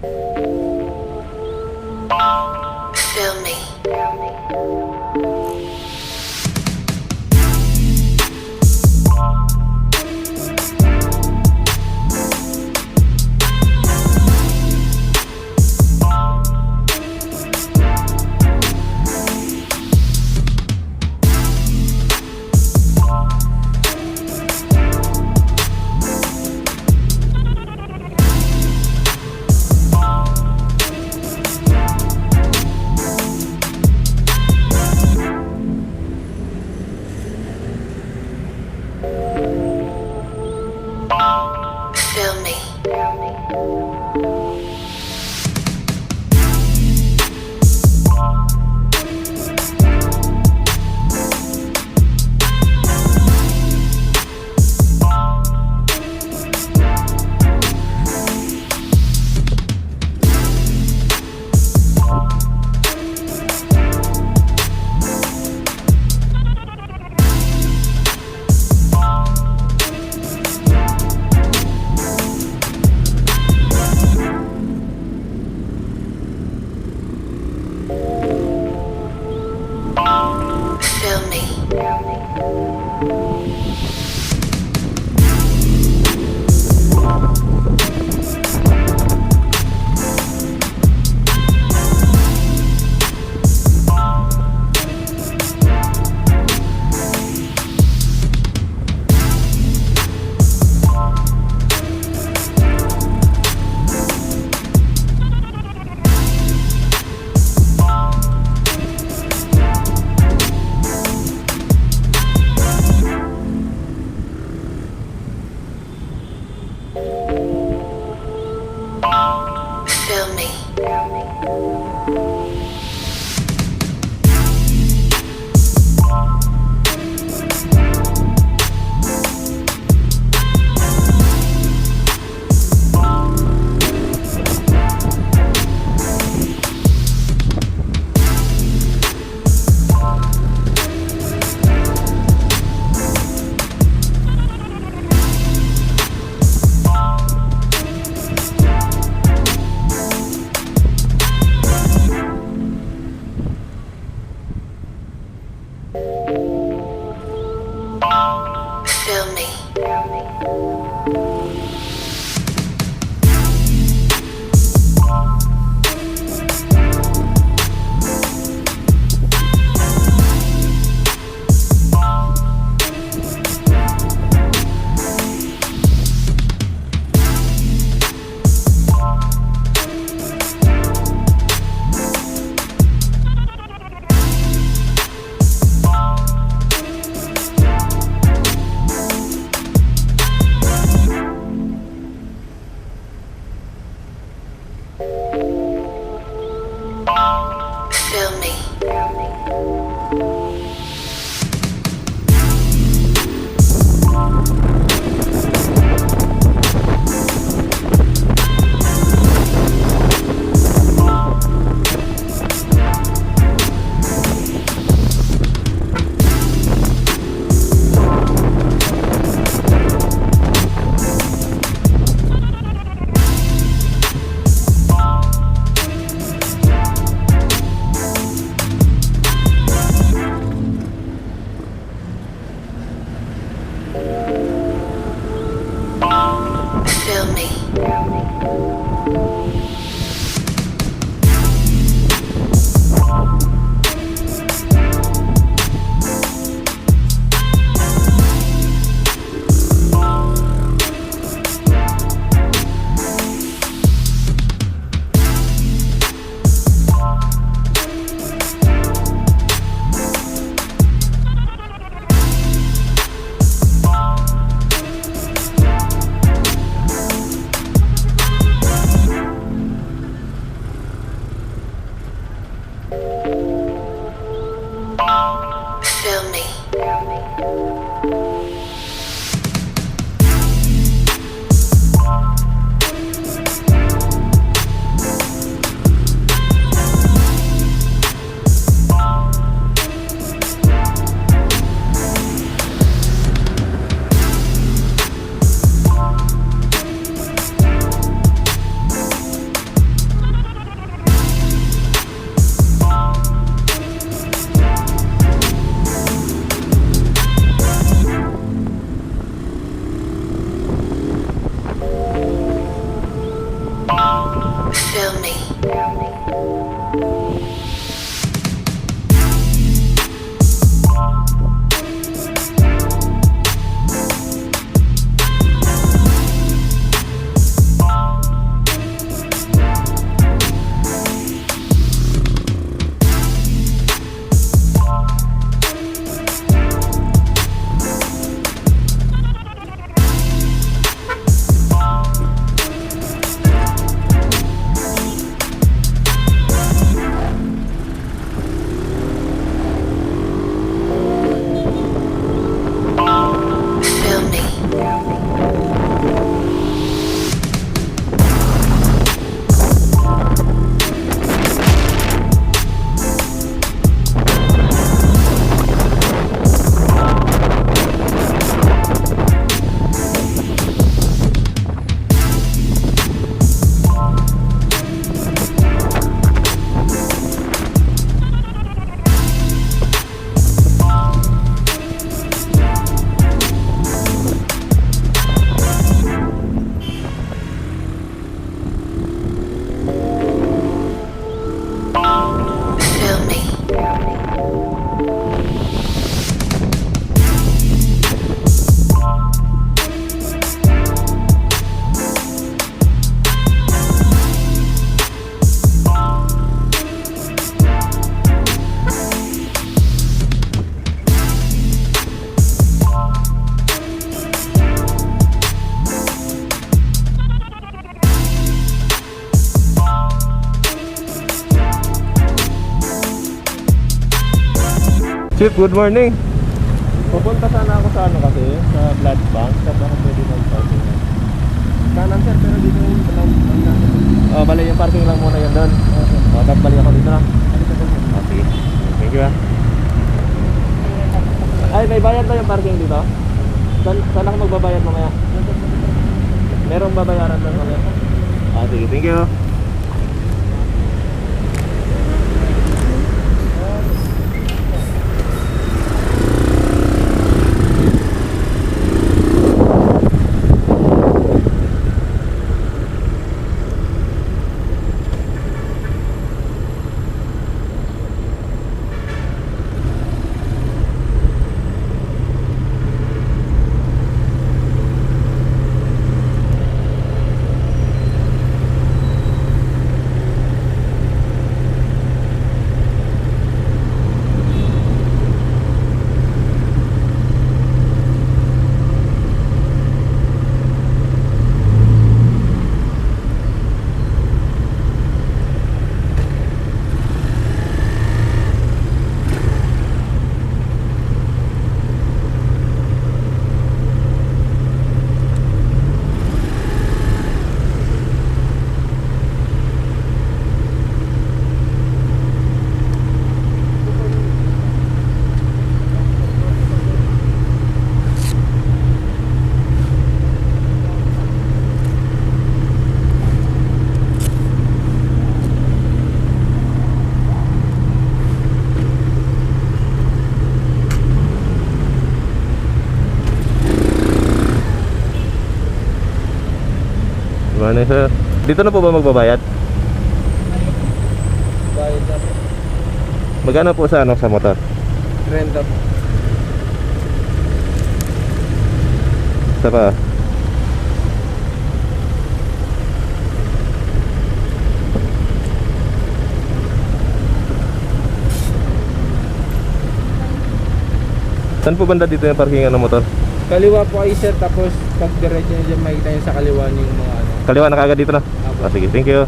Feel me. Feel me. Feel me. Feel me. Chief, good morning. Pupunta sana ako sa ano kasi, sa blood bank. Sabi ako pwede mag-parking. Kanan sir, pero dito yung oh, bali yung parking lang muna yun doon. Oh, tapos balik ako dito na. Okay. Thank you ah. Ay, may bayad ba yung parking dito? Saan ako magbabayad mamaya? Merong babayaran doon mamaya? Ah, sige, thank you. Ano sir? Dito na po ba magbabayad? Bayad na po. Magkano po sa ano sa motor? Renta po. Sa pa? Saan po banda dito yung parkingan ng motor? Kaliwa po ay sir, tapos pag diretso nyo dyan makikita nyo sa kaliwa nyo yung mga ano. Kaliwa na kaagad dito na? Apo. Ah, sige, thank you.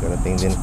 Karating din.